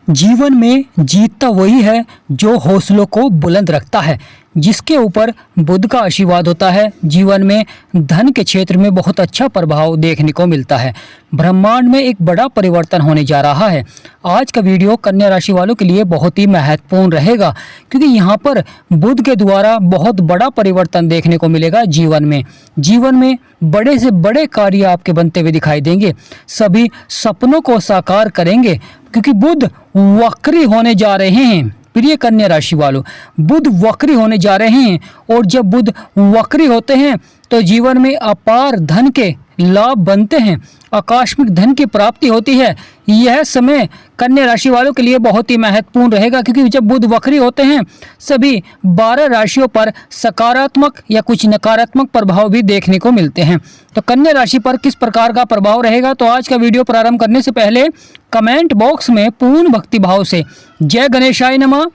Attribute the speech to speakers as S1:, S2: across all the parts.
S1: जीवन में जीतता वही है जो हौसलों को बुलंद रखता है, जिसके ऊपर बुध का आशीर्वाद होता है। जीवन में धन के क्षेत्र में बहुत अच्छा प्रभाव देखने को मिलता है। ब्रह्मांड में एक बड़ा परिवर्तन होने जा रहा है। आज का वीडियो कन्या राशि वालों के लिए बहुत ही महत्वपूर्ण रहेगा, क्योंकि यहाँ पर बुध के द्वारा बहुत बड़ा परिवर्तन देखने को मिलेगा। जीवन में बड़े से बड़े कार्य आपके बनते हुए दिखाई देंगे। सभी सपनों को साकार करेंगे, क्योंकि बुध वक्री होने जा रहे हैं। प्रिय कन्या राशि वालों, बुध वक्री होने जा रहे हैं, और जब बुध वक्री होते हैं तो जीवन में अपार धन के लाभ बनते हैं, आकस्मिक धन की प्राप्ति होती है। यह समय कन्या राशि वालों के लिए बहुत ही महत्वपूर्ण रहेगा, क्योंकि जब बुध वक्री होते हैं सभी 12 राशियों पर सकारात्मक या कुछ नकारात्मक प्रभाव भी देखने को मिलते हैं। तो कन्या राशि पर किस प्रकार का प्रभाव रहेगा, तो आज का वीडियो प्रारंभ करने से पहले कमेंट बॉक्स में पूर्ण भक्ति भाव से जय गणेशाय नमः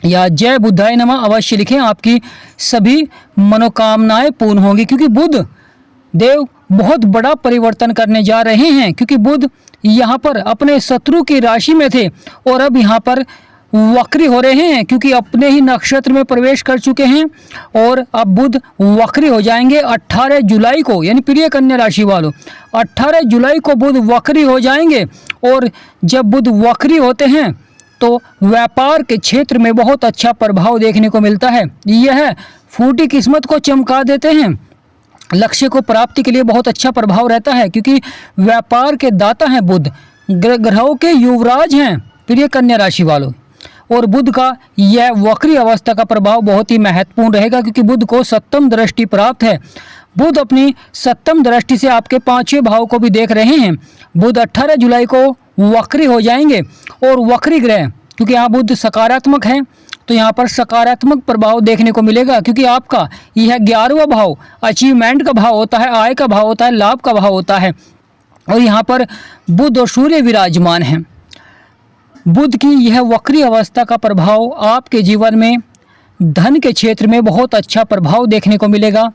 S1: या जय बुद्धाय नमः अवश्य लिखें। आपकी सभी मनोकामनाएं पूर्ण होंगी, क्योंकि बुध देव बहुत बड़ा परिवर्तन करने जा रहे हैं। क्योंकि बुध यहाँ पर अपने शत्रु की राशि में थे और अब यहाँ पर वक्री हो रहे हैं, क्योंकि अपने ही नक्षत्र में प्रवेश कर चुके हैं और अब बुध वक्री हो जाएंगे 18 जुलाई को। यानी प्रिय कन्या राशि वालों, 18 जुलाई को बुध वक्री हो जाएंगे। और जब बुध वक्री होते हैं तो व्यापार के क्षेत्र में बहुत अच्छा प्रभाव देखने को मिलता है। यह फूटी किस्मत को चमका देते हैं। लक्ष्य को प्राप्ति के लिए बहुत अच्छा प्रभाव रहता है, क्योंकि व्यापार के दाता हैं बुध, ग्रहों के युवराज हैं प्रिय कन्या राशि वालों। और बुध का यह वक्री अवस्था का प्रभाव बहुत ही महत्वपूर्ण रहेगा, क्योंकि बुध को सप्तम दृष्टि प्राप्त है। बुध अपनी सप्तम दृष्टि से आपके 5वें भाव को भी देख रहे हैं। बुध 18 जुलाई को वक्री हो जाएंगे, और वक्री ग्रह क्योंकि यहाँ बुध सकारात्मक है तो यहाँ पर सकारात्मक प्रभाव देखने को मिलेगा, क्योंकि आपका यह 11वां भाव अचीवमेंट का भाव होता है, आय का भाव होता है, लाभ का भाव होता है। और यहाँ पर बुध और सूर्य विराजमान हैं। बुध की यह वक्री अवस्था का प्रभाव आपके जीवन में धन के क्षेत्र में बहुत अच्छा प्रभाव देखने को मिलेगा।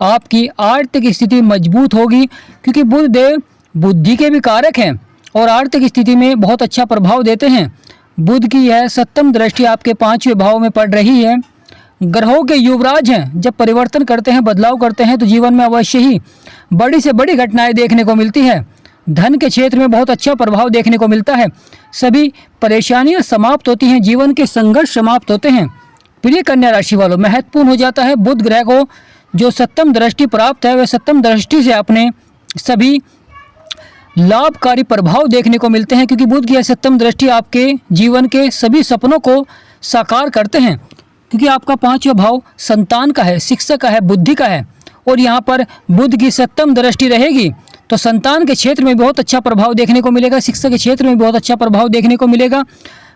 S1: आपकी आर्थिक स्थिति मजबूत होगी, क्योंकि बुध देव बुद्धि के भी कारक हैं और आर्थिक स्थिति में बहुत अच्छा प्रभाव देते हैं। बुध की यह सप्तम दृष्टि आपके 5वें भाव में पड़ रही है। ग्रहों के युवराज हैं। जब परिवर्तन करते हैं, बदलाव करते हैं, तो जीवन में अवश्य ही बड़ी से बड़ी घटनाएं देखने को मिलती है। धन के क्षेत्र में बहुत अच्छा प्रभाव देखने को मिलता है। सभी परेशानियां समाप्त होती हैं, जीवन के संघर्ष समाप्त होते हैं। प्रिय कन्या राशि वालों, महत्वपूर्ण हो जाता है बुध ग्रह को जो सप्तम दृष्टि प्राप्त है, वह सप्तम दृष्टि से अपने सभी लाभकारी प्रभाव देखने को मिलते हैं, क्योंकि बुध की यह सप्तम दृष्टि आपके जीवन के सभी सपनों को साकार करते हैं। क्योंकि आपका 5वां भाव संतान का है, शिक्षा का है, बुद्धि का है, और यहाँ पर बुध की सप्तम दृष्टि रहेगी तो संतान के क्षेत्र में बहुत अच्छा प्रभाव देखने को मिलेगा, शिक्षा के क्षेत्र में बहुत अच्छा प्रभाव देखने को मिलेगा।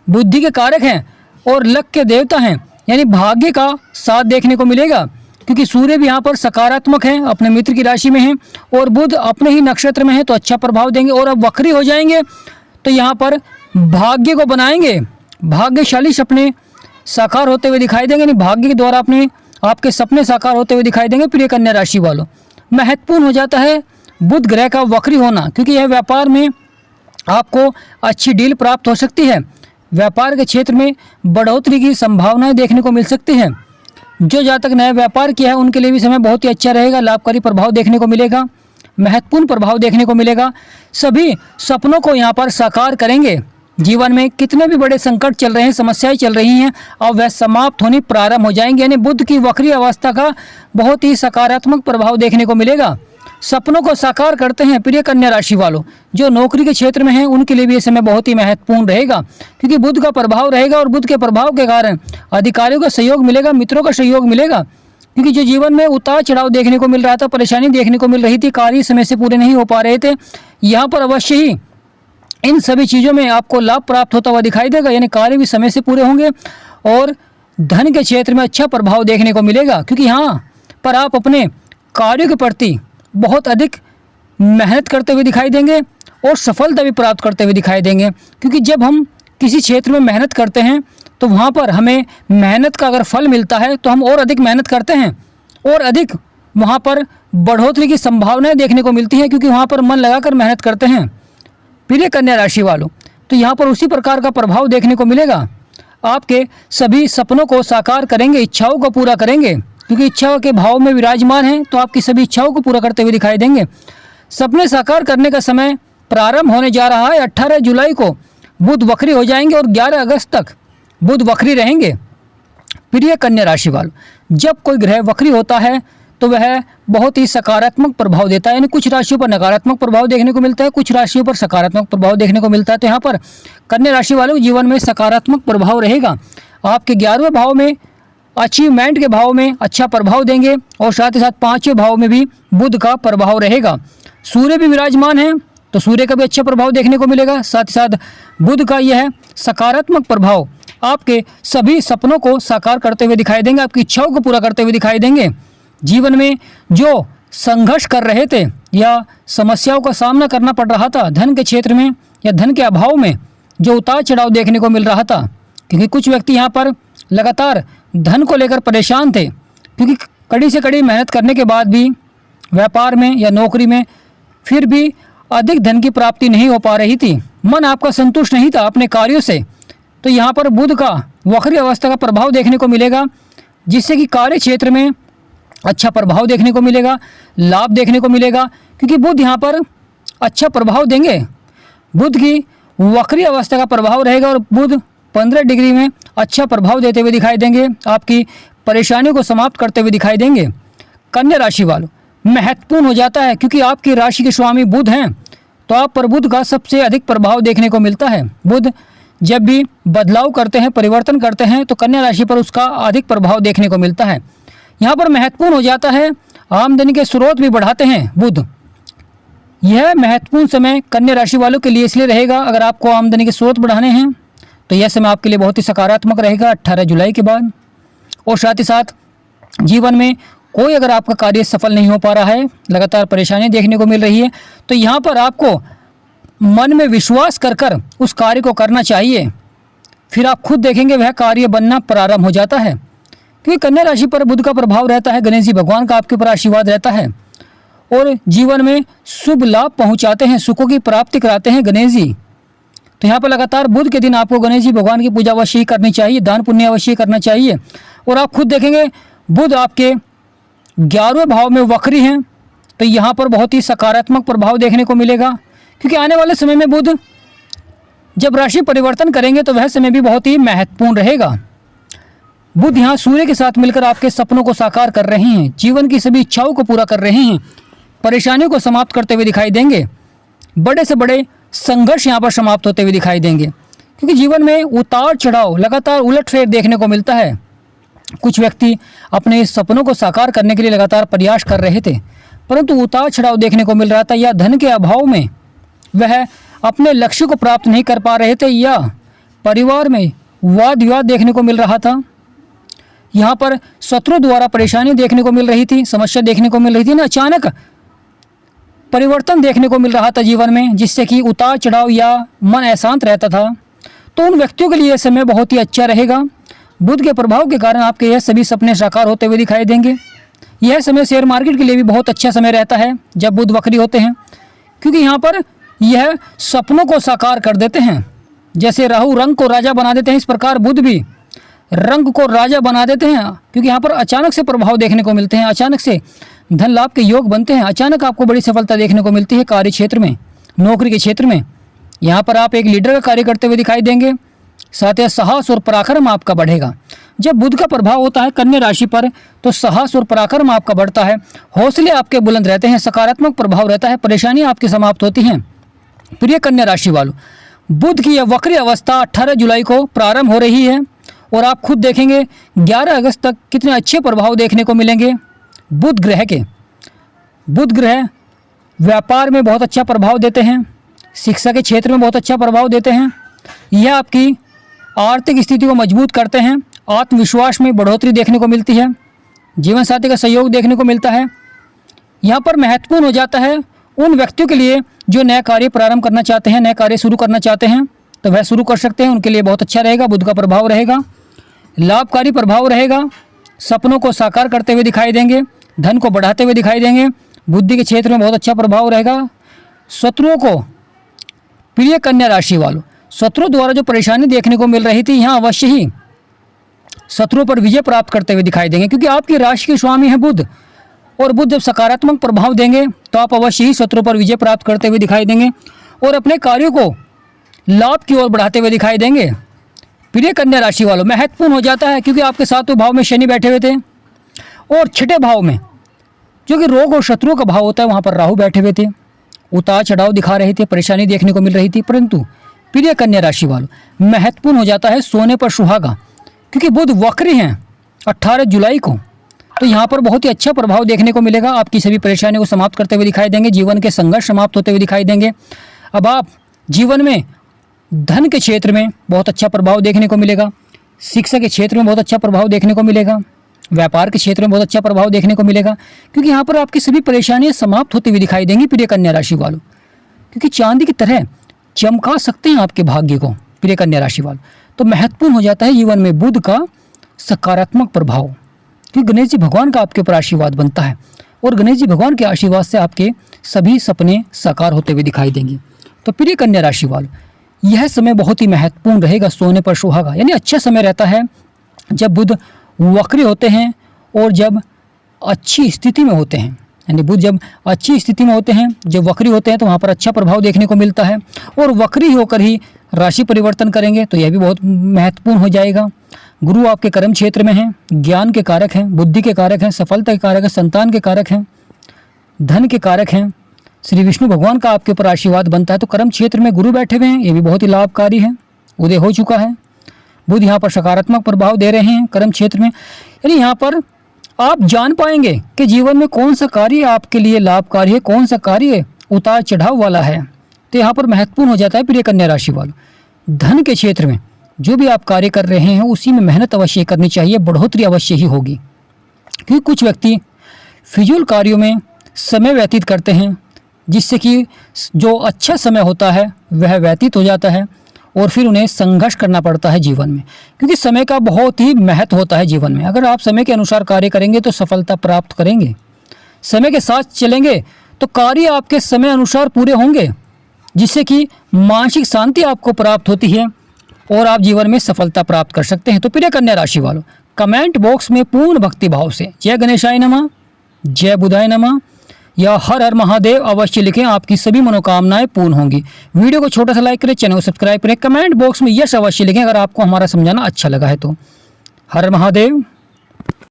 S1: बुद्धि के कारक हैं और लक के देवता हैं, यानी भाग्य का साथ देखने को मिलेगा, क्योंकि सूर्य भी यहाँ पर सकारात्मक है, अपने मित्र की राशि में है, और बुध अपने ही नक्षत्र में है तो अच्छा प्रभाव देंगे। और अब वक्री हो जाएंगे तो यहाँ पर भाग्य को बनाएंगे, भाग्यशाली सपने साकार होते हुए दिखाई देंगे। नहीं, भाग्य के द्वारा अपने आपके सपने साकार होते हुए दिखाई देंगे। प्रिय कन्या राशि वालों, महत्वपूर्ण हो जाता है बुध ग्रह का वक्री होना, क्योंकि यह व्यापार में आपको अच्छी डील प्राप्त हो सकती है। व्यापार के क्षेत्र में बढ़ोतरी की संभावनाएं देखने को मिल सकती हैं। जो जातक नया व्यापार किया है उनके लिए भी समय बहुत ही अच्छा रहेगा। लाभकारी प्रभाव देखने को मिलेगा, महत्वपूर्ण प्रभाव देखने को मिलेगा। सभी सपनों को यहाँ पर साकार करेंगे। जीवन में कितने भी बड़े संकट चल रहे हैं, समस्याएं चल रही हैं, अब वह समाप्त होनी प्रारंभ हो जाएंगे। यानी बुध की वक्री अवस्था का बहुत ही सकारात्मक प्रभाव देखने को मिलेगा। सपनों को साकार करते हैं। प्रिय कन्या राशि वालों, जो नौकरी के क्षेत्र में हैं उनके लिए भी ये समय बहुत ही महत्वपूर्ण रहेगा, क्योंकि बुध का प्रभाव रहेगा और बुध के प्रभाव के कारण अधिकारियों का सहयोग मिलेगा, मित्रों का सहयोग मिलेगा। क्योंकि जो जीवन में उतार चढ़ाव देखने को मिल रहा था, परेशानी देखने को मिल रही थी, कार्य समय से पूरे नहीं हो पा रहे थे, यहाँ पर अवश्य ही इन सभी चीज़ों में आपको लाभ प्राप्त होता हुआ दिखाई देगा। यानी कार्य भी समय से पूरे होंगे और धन के क्षेत्र में अच्छा प्रभाव देखने को मिलेगा, क्योंकि यहाँ पर आप अपने कार्यों के प्रति बहुत अधिक मेहनत करते हुए दिखाई देंगे और सफलता भी प्राप्त करते हुए दिखाई देंगे। क्योंकि जब हम किसी क्षेत्र में मेहनत करते हैं तो वहाँ पर हमें मेहनत का अगर फल मिलता है तो हम और अधिक मेहनत करते हैं और अधिक वहाँ पर बढ़ोतरी की संभावनाएं देखने को मिलती हैं, क्योंकि वहाँ पर मन लगाकर मेहनत करते हैं। प्रिय कन्या राशि वालों, तो यहाँ पर उसी प्रकार का प्रभाव देखने को मिलेगा। आपके सभी सपनों को साकार करेंगे, इच्छाओं को पूरा करेंगे, क्योंकि इच्छा के भाव में विराजमान हैं तो आपकी सभी इच्छाओं को पूरा करते हुए दिखाई देंगे। सपने साकार करने का समय प्रारंभ होने जा रहा है। 18 जुलाई को बुध वक्री हो जाएंगे और 11 अगस्त तक बुध वक्री रहेंगे। प्रिय कन्या राशि वालों, जब कोई ग्रह वक्री होता है तो वह बहुत ही सकारात्मक प्रभाव देता है, यानी कुछ राशियों पर नकारात्मक प्रभाव देखने को मिलता है, कुछ राशियों पर सकारात्मक प्रभाव देखने को मिलता है। तो यहाँ पर कन्या राशि वालों के जीवन में सकारात्मक प्रभाव रहेगा। आपके 11वें भाव में अचीवमेंट के भाव में अच्छा प्रभाव देंगे और साथ ही साथ 5वें भाव में भी बुध का प्रभाव रहेगा। सूर्य भी विराजमान है तो सूर्य का भी अच्छा प्रभाव देखने को मिलेगा। साथ ही साथ बुध का यह सकारात्मक प्रभाव आपके सभी सपनों को साकार करते हुए दिखाई देंगे, आपकी इच्छाओं को पूरा करते हुए दिखाई देंगे। जीवन में जो संघर्ष कर रहे थे या समस्याओं का सामना करना पड़ रहा था धन के क्षेत्र में या धन के अभाव में, जो उतार चढ़ाव देखने को मिल रहा था, क्योंकि कुछ व्यक्ति यहाँ पर लगातार धन को लेकर परेशान थे, क्योंकि कड़ी से कड़ी मेहनत करने के बाद भी व्यापार में या नौकरी में फिर भी अधिक धन की प्राप्ति नहीं हो पा रही थी, मन आपका संतुष्ट नहीं था अपने कार्यों से। तो यहाँ पर बुध का वक्री अवस्था का प्रभाव देखने को मिलेगा, जिससे कि कार्य क्षेत्र में अच्छा प्रभाव देखने को मिलेगा, लाभ देखने को मिलेगा, क्योंकि बुध यहाँ पर अच्छा प्रभाव देंगे। बुध की वक्री अवस्था का प्रभाव रहेगा और बुध 15 डिग्री में अच्छा प्रभाव देते हुए दिखाई देंगे, आपकी परेशानियों को समाप्त करते हुए दिखाई देंगे। कन्या राशि वालों, महत्वपूर्ण हो जाता है क्योंकि आपकी राशि के स्वामी बुध हैं, तो आप पर बुध का सबसे अधिक प्रभाव देखने को मिलता है। बुध जब भी बदलाव करते हैं, परिवर्तन करते हैं, तो कन्या राशि पर उसका अधिक प्रभाव देखने को मिलता है। यहाँ पर महत्वपूर्ण हो जाता है, आमदनी के स्रोत भी बढ़ाते हैं बुध। यह महत्वपूर्ण समय कन्या राशि वालों के लिए इसलिए रहेगा, अगर आपको आमदनी के स्रोत बढ़ाने हैं तो यह समय आपके लिए बहुत ही सकारात्मक रहेगा 18 जुलाई के बाद। और साथ ही साथ जीवन में कोई अगर आपका कार्य सफल नहीं हो पा रहा है, लगातार परेशानी देखने को मिल रही है, तो यहाँ पर आपको मन में विश्वास कर कर उस कार्य को करना चाहिए, फिर आप खुद देखेंगे वह कार्य बनना प्रारंभ हो जाता है। क्योंकि कन्या राशि पर बुध का प्रभाव रहता है, गणेश जी भगवान का आपके ऊपर आशीर्वाद रहता है और जीवन में शुभ लाभ पहुँचाते हैं, सुखों की प्राप्ति कराते हैं गणेश जी। तो यहाँ पर लगातार बुध के दिन आपको गणेश जी भगवान की पूजा अवश्य ही करनी चाहिए, दान पुण्य अवश्य ही करना चाहिए। और आप खुद देखेंगे बुध आपके 11वें भाव में वक्री हैं, तो यहाँ पर बहुत ही सकारात्मक प्रभाव देखने को मिलेगा, क्योंकि आने वाले समय में बुध जब राशि परिवर्तन करेंगे तो वह समय भी बहुत ही महत्वपूर्ण रहेगा। बुध यहाँ सूर्य के साथ मिलकर आपके सपनों को साकार कर रहे हैं, जीवन की सभी इच्छाओं को पूरा कर रहे हैं, परेशानियों को समाप्त करते हुए दिखाई देंगे, बड़े से बड़े संघर्ष यहाँ पर समाप्त होते हुए दिखाई देंगे। क्योंकि जीवन में उतार चढ़ाव, लगातार उलटफेर देखने को मिलता है। कुछ व्यक्ति अपने इस सपनों को साकार करने के लिए लगातार प्रयास कर रहे थे, परंतु उतार चढ़ाव देखने को मिल रहा था, या धन के अभाव में वह अपने लक्ष्य को प्राप्त नहीं कर पा रहे थे, या परिवार में वाद विवाद देखने को मिल रहा था। यहाँ पर शत्रु द्वारा परेशानी देखने को मिल रही थी, समस्या देखने को मिल रही थी ना, अचानक परिवर्तन देखने को मिल रहा था जीवन में, जिससे कि उतार चढ़ाव या मन अशांत रहता था। तो उन व्यक्तियों के लिए यह समय बहुत ही अच्छा रहेगा। बुध के प्रभाव के कारण आपके यह सभी सपने साकार होते हुए दिखाई देंगे। यह समय शेयर मार्केट के लिए भी बहुत अच्छा समय रहता है जब बुध वक्री होते हैं, क्योंकि यहाँ पर यह सपनों को साकार कर देते हैं। जैसे राहु रंग को राजा बना देते हैं, इस प्रकार बुध भी रंग को राजा बना देते हैं, क्योंकि यहाँ पर अचानक से प्रभाव देखने को मिलते हैं, अचानक से धन लाभ के योग बनते हैं, अचानक आपको बड़ी सफलता देखने को मिलती है कार्य क्षेत्र में, नौकरी के क्षेत्र में। यहाँ पर आप एक लीडर का कार्य करते हुए दिखाई देंगे, साथ ही साहस और पराक्रम आपका बढ़ेगा। जब बुध का प्रभाव होता है कन्या राशि पर तो साहस और पराक्रम आपका बढ़ता है, हौसले आपके बुलंद रहते हैं, सकारात्मक प्रभाव रहता है, परेशानियाँ आपकी समाप्त होती हैं। प्रिय कन्या राशि वालों, बुध की यह वक्री अवस्था 18 जुलाई को प्रारंभ हो रही है और आप खुद देखेंगे 11 अगस्त तक कितने अच्छे प्रभाव देखने को मिलेंगे बुध ग्रह के। बुध ग्रह व्यापार में बहुत अच्छा प्रभाव देते हैं, शिक्षा के क्षेत्र में बहुत अच्छा प्रभाव देते हैं, यह आपकी आर्थिक स्थिति को मजबूत करते हैं, आत्मविश्वास में बढ़ोतरी देखने को मिलती है, जीवन साथी का सहयोग देखने को मिलता है। यहाँ पर महत्वपूर्ण हो जाता है उन व्यक्तियों के लिए जो नया कार्य प्रारंभ करना चाहते हैं, नया कार्य शुरू करना चाहते हैं, तो वह शुरू कर सकते हैं, उनके लिए बहुत अच्छा रहेगा। बुध का प्रभाव रहेगा, लाभकारी प्रभाव रहेगा, सपनों को साकार करते हुए दिखाई देंगे, धन को बढ़ाते हुए दिखाई देंगे, बुद्धि के क्षेत्र में बहुत अच्छा प्रभाव रहेगा। शत्रुओं को, प्रिय कन्या राशि वालों, शत्रुओं द्वारा जो परेशानी देखने को मिल रही थी, यहाँ अवश्य ही शत्रुओं पर विजय प्राप्त करते हुए दिखाई देंगे, क्योंकि आपकी राशि के स्वामी है बुध, और बुध जब सकारात्मक प्रभाव देंगे तो आप अवश्य ही शत्रुओं पर विजय प्राप्त करते हुए दिखाई देंगे और अपने कार्यों को लाभ की ओर बढ़ाते हुए दिखाई देंगे। प्रिय कन्या राशि वालों, महत्वपूर्ण हो जाता है क्योंकि आपके 7वें भाव में शनि बैठे हुए थे और 6ठे भाव में जो कि रोग और शत्रुओं का भाव होता है वहाँ पर राहु बैठे हुए थे। उतार चढ़ाव दिखा रहे थे, परेशानी देखने को मिल रही थी, परंतु प्रिय कन्या राशि वालों महत्वपूर्ण हो जाता है सोने पर सुहागा, क्योंकि बुध वक्री हैं 18 जुलाई को। तो यहाँ पर बहुत ही अच्छा प्रभाव देखने को मिलेगा, आपकी सभी परेशानियों को समाप्त करते हुए दिखाई देंगे, जीवन के संघर्ष समाप्त होते हुए दिखाई देंगे। अब आप जीवन में धन के क्षेत्र में बहुत अच्छा प्रभाव देखने को मिलेगा, शिक्षा के क्षेत्र में बहुत अच्छा प्रभाव देखने को मिलेगा, व्यापार के क्षेत्र में बहुत अच्छा प्रभाव देखने को मिलेगा, क्योंकि यहाँ पर आपकी सभी परेशानियाँ समाप्त होती हुई दिखाई देंगी प्रिय कन्या राशि वालों, क्योंकि चांदी की तरह चमका सकते हैं आपके भाग्य को प्रिय कन्या राशि वालों। तो महत्वपूर्ण हो जाता है जीवन में बुध का सकारात्मक प्रभाव, क्योंकि गणेश जी भगवान का आपके ऊपर आशीर्वाद बनता है और गणेश जी भगवान के आशीर्वाद से आपके सभी सपने साकार होते हुए दिखाई देंगे। तो प्रिय कन्या राशि वालों, यह समय बहुत ही महत्वपूर्ण रहेगा सोने पर सुहागा, यानी अच्छा समय रहता है जब बुध वक्री होते हैं और जब अच्छी स्थिति में होते हैं, यानी बुध जब अच्छी स्थिति में होते हैं, जब वक्री होते हैं तो वहाँ पर अच्छा प्रभाव देखने को मिलता है, और वक्री होकर ही राशि परिवर्तन करेंगे तो यह भी बहुत महत्वपूर्ण हो जाएगा। गुरु आपके कर्म क्षेत्र में हैं, ज्ञान के कारक हैं, बुद्धि के कारक हैं, सफलता के कारक हैं, संतान के कारक हैं, धन के कारक हैं। श्री विष्णु भगवान का आपके ऊपर आशीर्वाद बनता है, तो कर्म क्षेत्र में गुरु बैठे हुए हैं, ये भी बहुत ही लाभकारी है, उदय हो चुका है। बुध यहाँ पर सकारात्मक प्रभाव दे रहे हैं कर्म क्षेत्र में, यानी यहाँ पर आप जान पाएंगे कि जीवन में कौन सा कार्य आपके लिए लाभकारी है, कौन सा कार्य उतार चढ़ाव वाला है। तो यहाँ पर महत्वपूर्ण हो जाता है प्रिय कन्या राशि वालों, धन के क्षेत्र में जो भी आप कार्य कर रहे हैं उसी में मेहनत अवश्य करनी चाहिए, बढ़ोतरी अवश्य ही होगी, क्योंकि कुछ व्यक्ति फिजूल कार्यों में समय व्यतीत करते हैं, जिससे कि जो अच्छा समय होता है वह व्यतीत हो जाता है और फिर उन्हें संघर्ष करना पड़ता है जीवन में, क्योंकि समय का बहुत ही महत्व होता है जीवन में। अगर आप समय के अनुसार कार्य करेंगे तो सफलता प्राप्त करेंगे, समय के साथ चलेंगे तो कार्य आपके समय अनुसार पूरे होंगे, जिससे कि मानसिक शांति आपको प्राप्त होती है और आप जीवन में सफलता प्राप्त कर सकते हैं। तो प्रिय कन्या राशि वालों, कमेंट बॉक्स में पूर्ण भक्ति भाव से जय गणेशाय नमः, जय बुधाय नमः या हर हर महादेव अवश्य लिखें, आपकी सभी मनोकामनाएं पूर्ण होंगी। वीडियो को छोटा सा लाइक करें, चैनल को सब्सक्राइब करें, कमेंट बॉक्स में यस अवश्य लिखें अगर आपको हमारा समझाना अच्छा लगा है तो। हर हर महादेव।